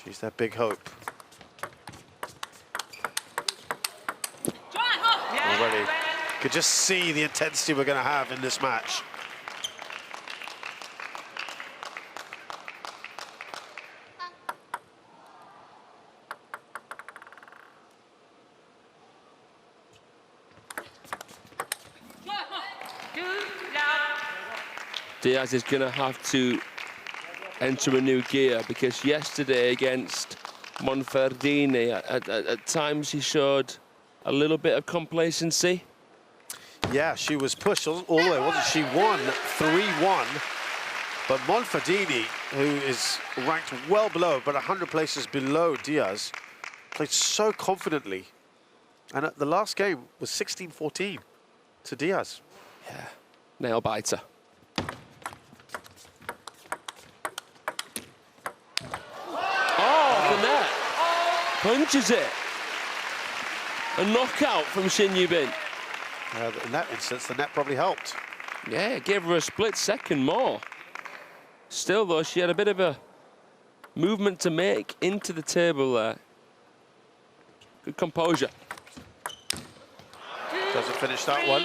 She's their big hope. Already, could just see the intensity we're going to have in this match. Díaz is going to have to enter a new gear, because yesterday against Monferdini, at times he showed a little bit of complacency. Yeah, she was pushed all the way, wasn't she? Won 3-1. But Monferdini, who is ranked well below, but 100 places below Díaz, played so confidently. And at the last game was 16-14 to Díaz. Yeah, nail biter. Oh, the net. Punches it. A knockout from Shin Yubin. In that instance, the net probably helped. Yeah, it gave her a split second more. Still, though, she had a bit of a movement to make into the table there. Good composure. Doesn't finish that one.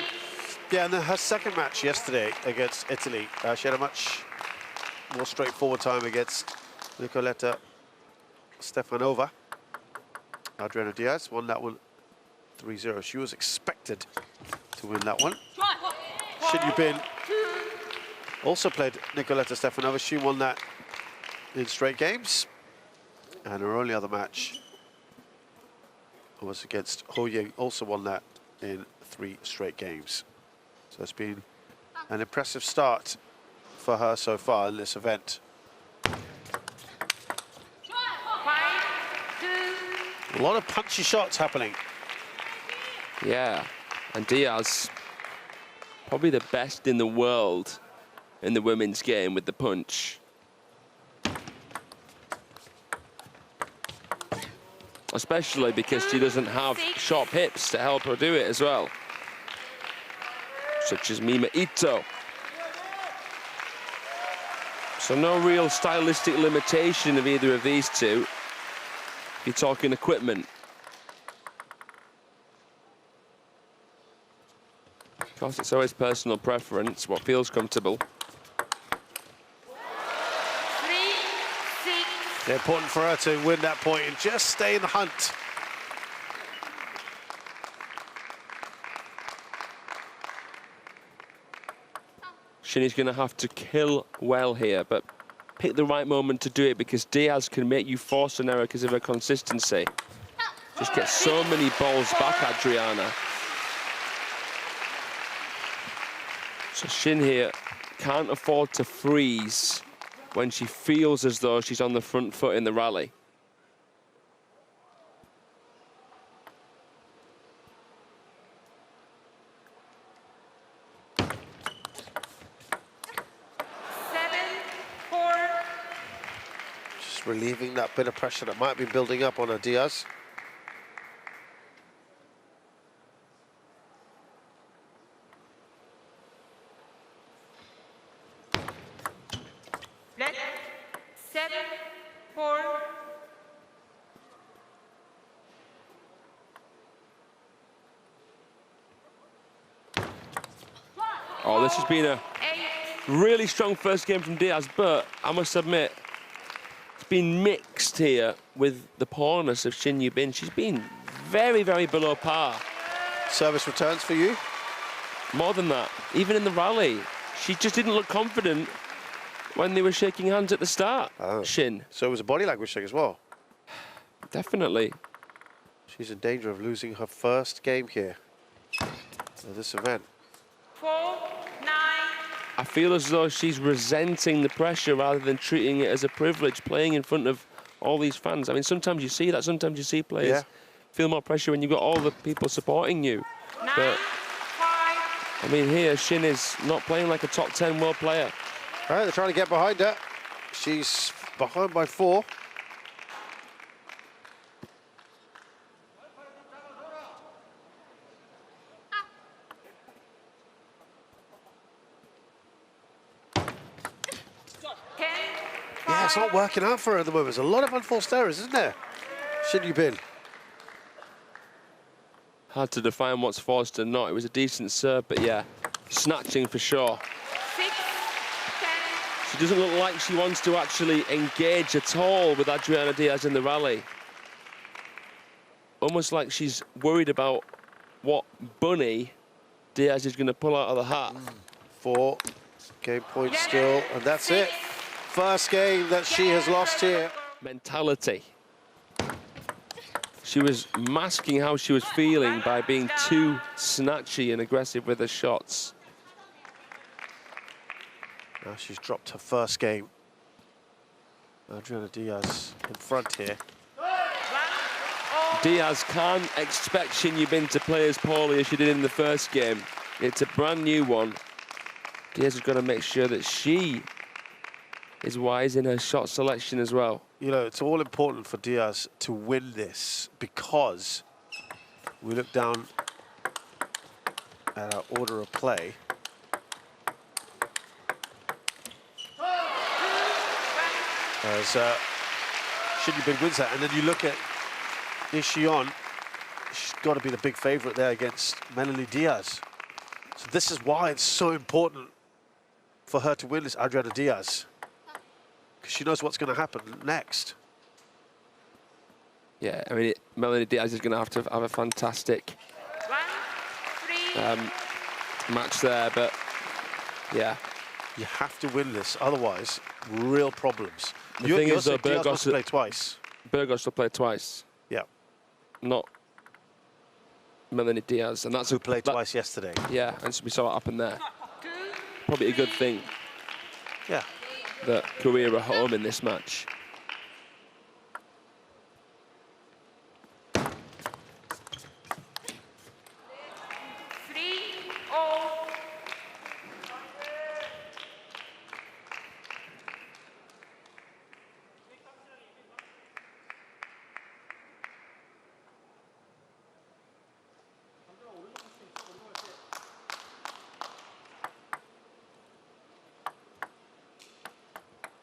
Yeah, and then her second match yesterday against Italy, she had a much more straightforward time against Nicoletta Stefanova. Adriana Díaz won that one 3-0. She was expected to win that one. Shin Yubin also played Nicoletta Stefanova. She won that in straight games. And her only other match was against Ho Ying, also won that in 3 straight games. So it's been an impressive start for her so far in this event. A lot of punchy shots happening. Yeah, and Díaz, probably the best in the world in the women's game with the punch. Especially because she doesn't have sharp hips to help her do it as well. Such as Mima Ito. So no real stylistic limitation of either of these two. You're talking equipment. Of course, it's always personal preference, what feels comfortable. It's important for her to win that point and just stay in the hunt. Shin is going to have to kill well here, but pick the right moment to do it, because Díaz can make you force an error because of her consistency. Just get so many balls back, Adriana. So Shin here can't afford to freeze when she feels as though she's on the front foot in the rally. Just relieving that bit of pressure that might be building up on her, Díaz. Oh, this has been a really strong first game from Díaz, but I must admit, it's been mixed here with the poorness of Shin Yubin. She's been very, very below par. Service returns for you? More than that, even in the rally, she just didn't look confident when they were shaking hands at the start, Shin. So it was a body language thing as well? Definitely. She's in danger of losing her first game here at this event. 4-9. I feel as though she's resenting the pressure rather than treating it as a privilege, playing in front of all these fans. I mean, sometimes you see that, sometimes you see players feel more pressure when you've got all the people supporting you. But, I mean, here, Shin is not playing like a top 10 world player. All right, they're trying to get behind her. She's behind by 4. it's not working out for her at the moment. There's a lot of unforced errors, isn't there? Shin Yubin. Hard to define what's forced and not. It was a decent serve, but yeah, snatching for sure. She doesn't look like she wants to actually engage at all with Adriana Díaz in the rally. Almost like she's worried about what bunny Díaz is going to pull out of the hat. 4 game points still, and that's it. First game that she has lost here. Mentality. She was masking how she was feeling by being too snatchy and aggressive with her shots. Now she's dropped her first game. Adriana Díaz in front here. Díaz can't expect Shin Yubin to play as poorly as she did in the first game. It's a brand new one. Díaz has got to make sure that she is wise in her shot selection as well. You know, it's all important for Díaz to win this because we look down at our order of play. As Shin Yubin wins that, and then you look at Nishion, she's got to be the big favourite there against Melanie Díaz. So this is why it's so important for her to win this, Adriana Díaz, because she knows what's going to happen next. Yeah, I mean, Melanie Díaz is going to have a fantastic match there, but yeah. You have to win this, otherwise, real problems. The thing is, though, Díaz must play twice. Burgos will play twice. Yeah. Not Melanie Díaz, and that's who played twice yesterday. Yeah, and so we saw what happened there. Probably a good thing. Yeah. That Korea are home in this match.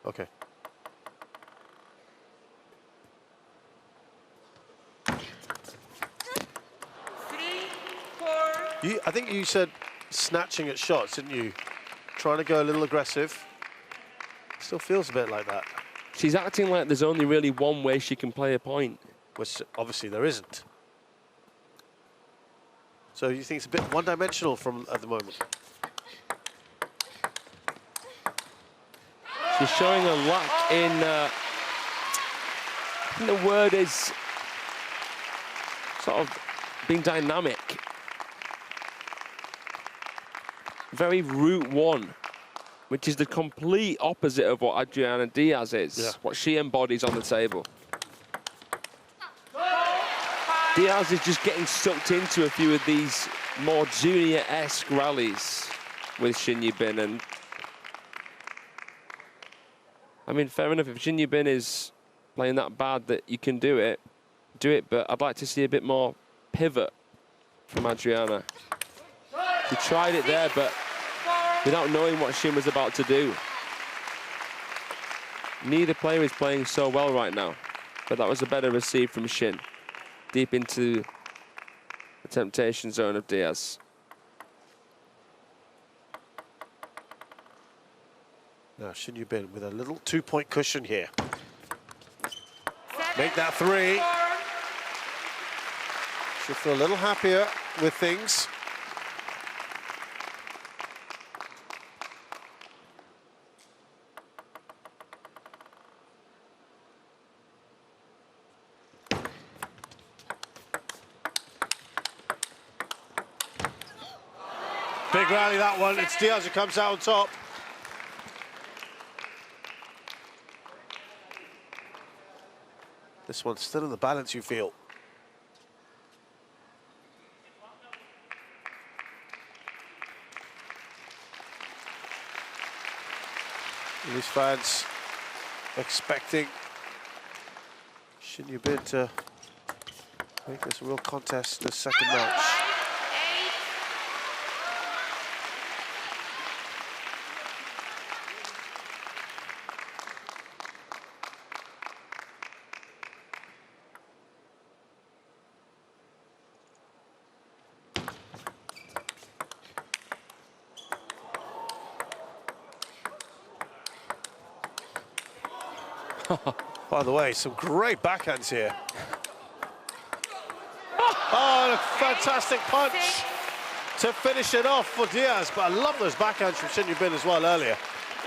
Okay. I think you said snatching at shots, didn't you? Trying to go a little aggressive. Still feels a bit like that. She's acting like there's only really one way she can play a point. Which obviously there isn't. So you think it's a bit one-dimensional from at the moment? She's showing a lack in, I think the word is sort of being dynamic. Very route one, which is the complete opposite of what Adriana Díaz is, what she embodies on the table. Díaz is just getting sucked into a few of these more junior-esque rallies with Shin Yubin, and I mean, fair enough, if Shin Yubin is playing that bad that you can do it, but I'd like to see a bit more pivot from Adriana. She tried it there, but without knowing what Shin was about to do. Neither player is playing so well right now, but that was a better receive from Shin, deep into the temptation zone of Díaz. Now Shin Yubin with a little 2-point cushion here. Make that 3. Should feel a little happier with things. Big rally, that one. It's Díaz who comes out on top. This one's still in the balance, you feel. And these fans expecting Shin Yubin to make this a real contest, the second match. By the way, some great backhands here. Oh, a fantastic punch to finish it off for Diaz. But I love those backhands from Shin Yubin as well earlier.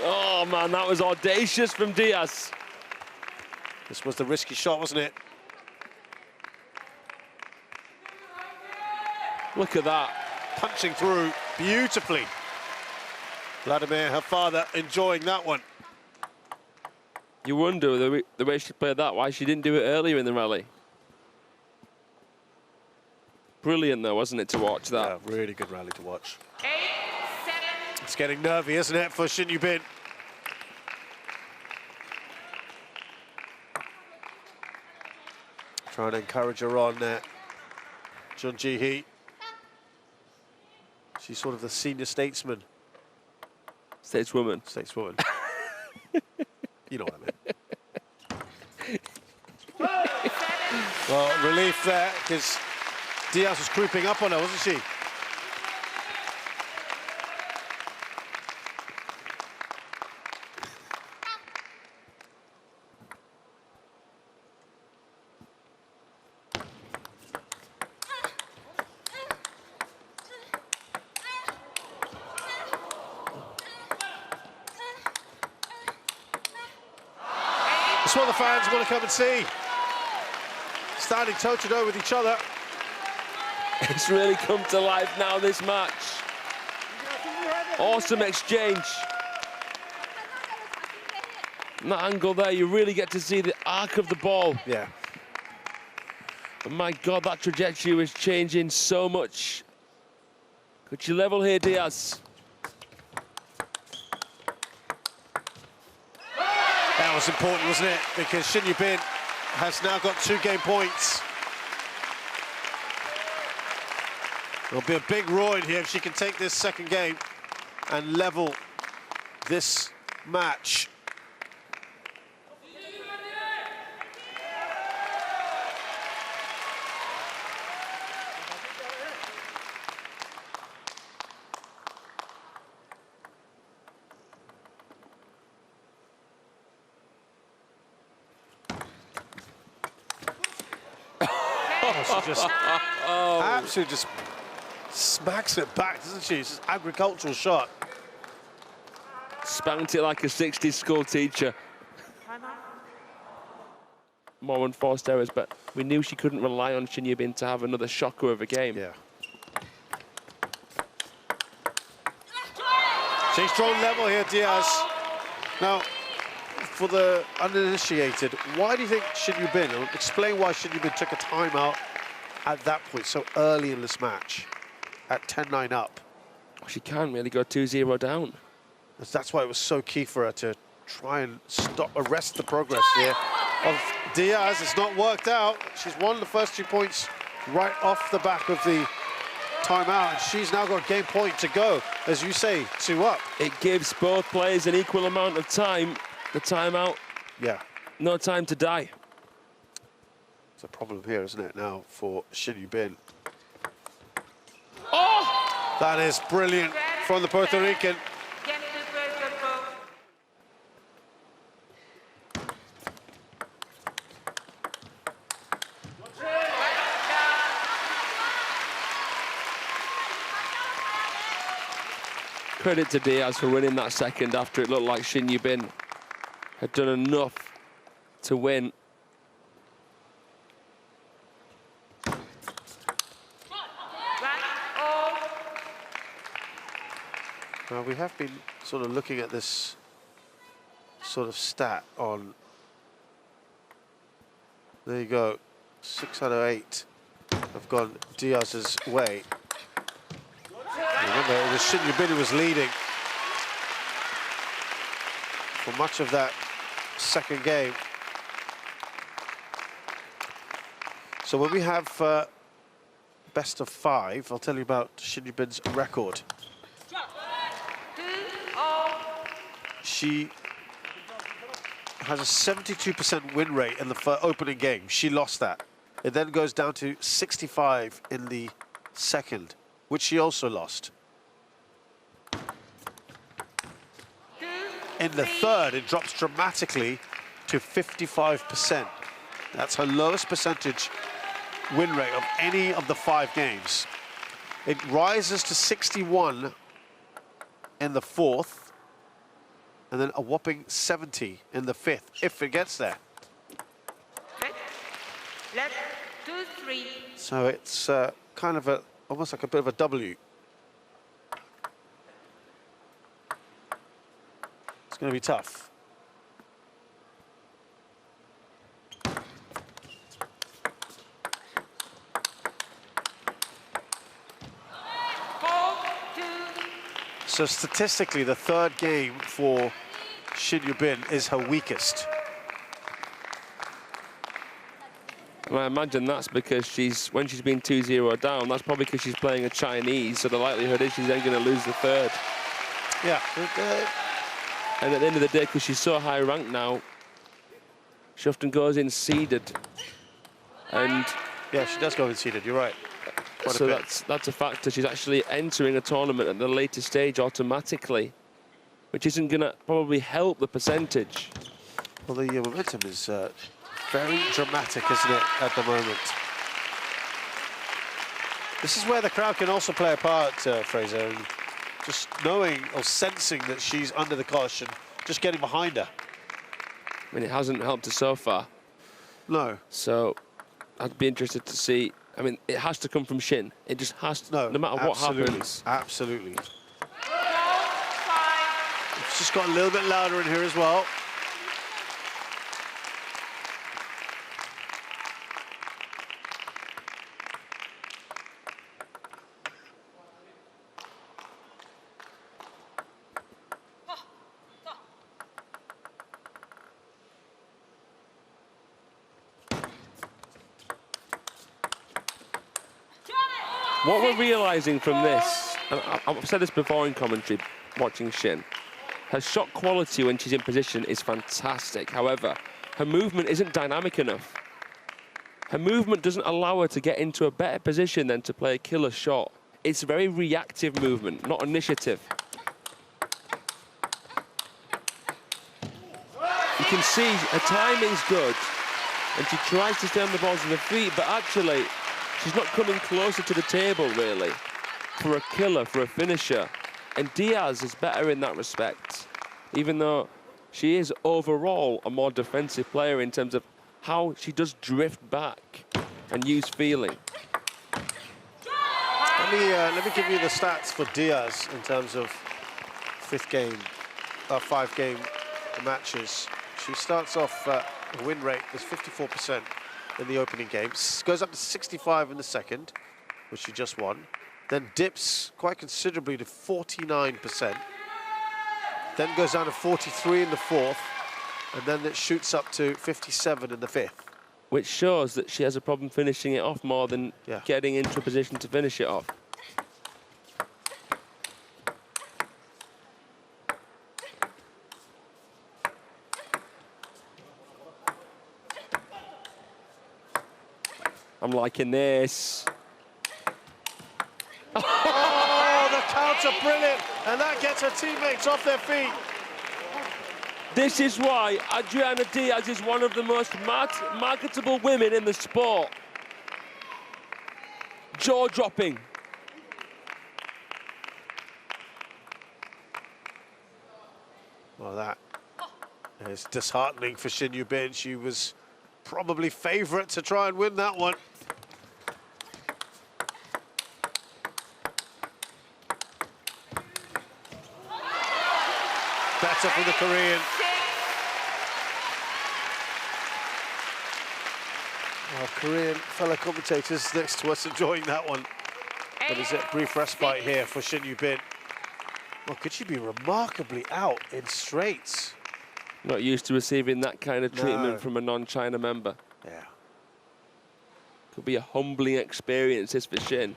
Oh, man, that was audacious from Diaz. This was the risky shot, wasn't it? Look at that. Punching through beautifully. Vladimir, her father, enjoying that one. You wonder the way she played that, why she didn't do it earlier in the rally. Brilliant, though, wasn't it, to watch that? Yeah, really good rally to watch. 8-7. It's getting nervy, isn't it, for Shin Yubin? Trying to encourage her on Jun Ji-hee. She's sort of the senior statesman. Stateswoman. Stateswoman. You know what I mean. Well, relief there, because Diaz was creeping up on her, wasn't she? That's what the fans want to come and see. Standing toe-to-toe with each other. It's really come to life now, this match. Awesome exchange. From that angle there, you really get to see the arc of the ball. Yeah. And my God, that trajectory was changing so much. Could you level here, Diaz? That was important, wasn't it? Because Shin Yubin has now got 2 game points. There'll be a big roar in here if she can take this second game and level this match. She just absolutely just smacks it back, doesn't she? It's just an agricultural shot. Spanked it like a 60s school teacher. More unforced errors, but we knew she couldn't rely on Shin Yubin to have another shocker of a game. Yeah. She's drawn level here, Diaz. Now, for the uninitiated, why do you think Shin Yubin, explain why Shin Yubin took a timeout at that point so early in this match, at 10-9 up? She can't really go 2-0 down. That's why it was so key for her to try and arrest the progress here of Diaz. It's not worked out. She's won the first 2 points right off the back of the timeout, and she's now got a game point to go, as you say, 2 up. It gives both players an equal amount of time. The timeout, yeah, no time to die. It's a problem here, isn't it, now for Shin Yubin? Oh! That is brilliant from the Puerto Rican. Credit to Diaz for winning that second after it looked like Shin Yubin had done enough to win. Now, we have been sort of looking at this sort of stat on, there you go, 6 out of 8 have gone Diaz's way. Remember, it was Shin Yubin who was leading for much of that second game. So when we have best of 5, I'll tell you about Shin Yubin's record. She has a 72% win rate in the opening game. She lost that. It then goes down to 65 in the second, which she also lost. In the third, it drops dramatically to 55%. That's her lowest percentage win rate of any of the 5 games. It rises to 61 in the 4th, and then a whopping 70 in the 5th, if it gets there. Left 2-3. So it's kind of almost like a bit of a W. It's going to be tough. So statistically, the 3rd game for Shin Yubin is her weakest. And I imagine that's because when she's been 2-0 down, that's probably because she's playing a Chinese, so the likelihood is she's then going to lose the 3rd. Yeah. And at the end of the day, because she's so high ranked now, she often goes in seeded. And yeah, she does go in seeded, you're right. So that's a factor. She's actually entering a tournament at the later stage automatically, which isn't going to probably help the percentage. Well, the momentum is very dramatic, isn't it, at the moment? This is where the crowd can also play a part, Fraser. And just knowing or sensing that she's under the cosh and just getting behind her. I mean, it hasn't helped her so far. No. So I'd be interested to see. I mean, it has to come from Shin. It just has to, no matter what happens. Absolutely. It's just got a little bit louder in here as well. What we're realising from this, and I've said this before in commentary, watching Shin, her shot quality when she's in position is fantastic. However, her movement isn't dynamic enough. Her movement doesn't allow her to get into a better position than to play a killer shot. It's very reactive movement, not initiative. You can see her timing's good, and she tries to stay on the balls with her feet, but actually, she's not coming closer to the table, really, for a killer, for a finisher. And Díaz is better in that respect, even though she is overall a more defensive player in terms of how she does drift back and use feeling. Let me give you the stats for Díaz in terms of 5-game matches. She starts off a win rate is 54%. In the opening games, goes up to 65 in the 2nd, which she just won, then dips quite considerably to 49%, then goes down to 43 in the 4th, and then it shoots up to 57 in the 5th. Which shows that she has a problem finishing it off more than getting into a position to finish it off. I'm liking this. Oh, the counter, brilliant. And that gets her teammates off their feet. This is why Adriana Díaz is one of the most marketable women in the sport. Jaw-dropping. Well, that is disheartening for Shin Yubin. She was probably favourite to try and win that one. Better from the Korean. Our Korean fellow commentators next to us enjoying that one. But is it a brief respite here for Shin Yubin? Well, could she be remarkably out in straights? Not used to receiving that kind of treatment from a non-China member. Yeah. Could be a humbling experience, this for Shin.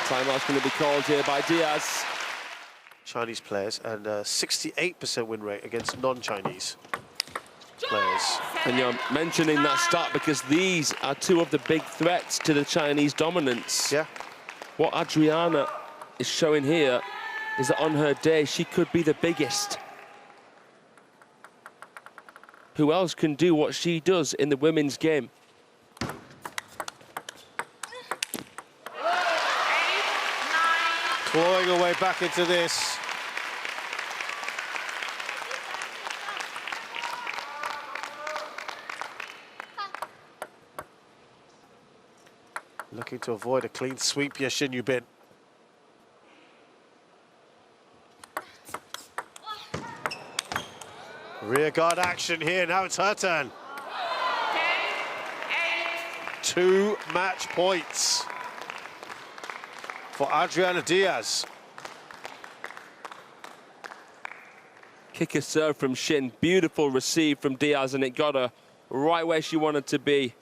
Timeout's going to be called here by Díaz. Chinese players and a 68% win rate against non-Chinese players. And you're mentioning that stat because these are two of the big threats to the Chinese dominance. Yeah. What Adriana is showing here is that on her day, she could be the biggest. Who else can do what she does in the women's game? 8, 9. Clawing her way back into this. Looking to avoid a clean sweep here, Shin Yubin. Rear guard action here, now it's her turn. 10, 8. 2 match points for Adriana Díaz. Kick a serve from Shin. Beautiful receive from Diaz, and it got her right where she wanted to be.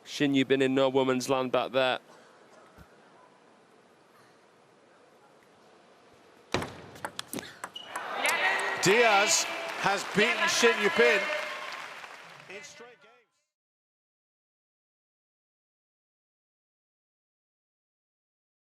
Shin Yubin in no woman's land back there. Díaz has beaten Shin Yubin in straight games.